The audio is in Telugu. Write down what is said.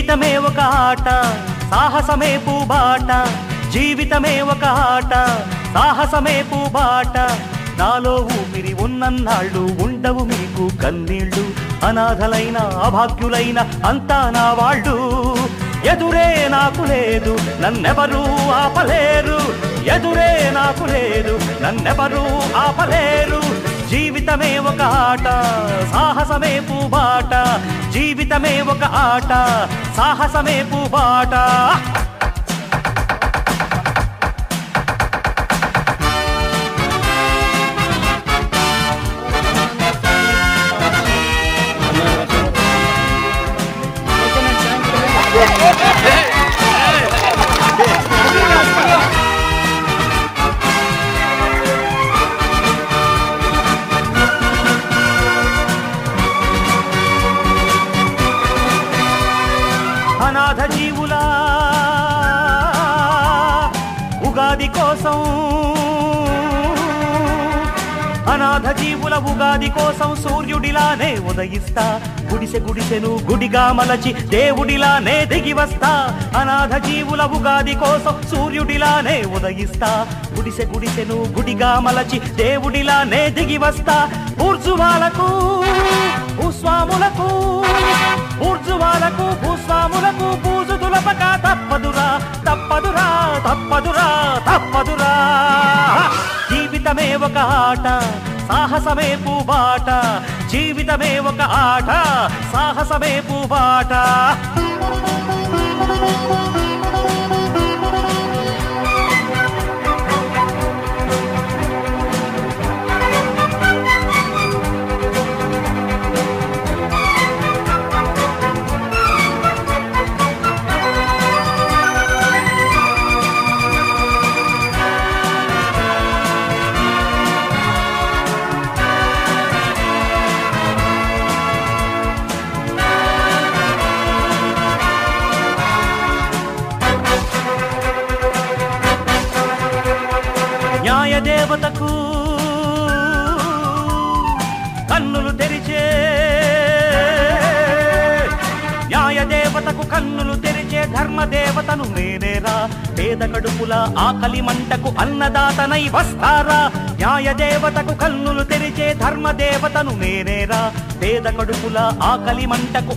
జీవితమే ఒక ఆట సాహసమే పూబాట జీవితమే ఒక ఆట సాహసమే పూబాట నాలో ఊపిరి ఉన్నన్నాళ్ళు ఉండవు మీకు కన్నీళ్ళు అనాథలైన అభాగ్యులైన అంతా నా వాళ్ళు ఎదురే నాకు లేదు నన్నెవరూ ఆపలేరు ఎదురే నాకు లేదు నన్నెవరూ ఆపలేరు జీవితమే ఒక ఆట సాహసమే పూబాట జీవితమే ఒక ఆట సాహసమే పూబాట అనాథ జీవుల ఉగాది కోసం అనాథ జీవుల ఉగాది కోసం సూర్యుడిలానే ఉదయిస్తా గుడిసె గుడిసెను గుడిగా మలచి దేవుడిలానే దిగి వస్తా అనాథ జీవుల ఉగాది కోసం సూర్యుడిలానే ఉదయిస్తా గుడిసె గుడిసెను గుడిగా మలచి దేవుడిలానే దిగి వస్తా ఊర్జువాలకు భూస్వాములకు ఊర్జువాలకు భూస్వాములకు పూజు దులపక తప్పదురా తప్పదురా తప్పదురా తప్పదురా జీవితమే ఒక ఆట సాహసమే పూబాట జీవితమే ఒక ఆట సాహసమే పూబాట న్యాయదేవతకు కన్నులు తెరిచే న్యాయదేవతకు కన్నులు తెరిచే ధర్మదేవతను నేనేరా పేద కడుపుల ఆకలి మంటకు అన్నదాతనై వస్తారా న్యాయదేవతకు కన్నులు తెరిచే ధర్మదేవతను నేనేరా పేద కడుపుల ఆకలి మంటకు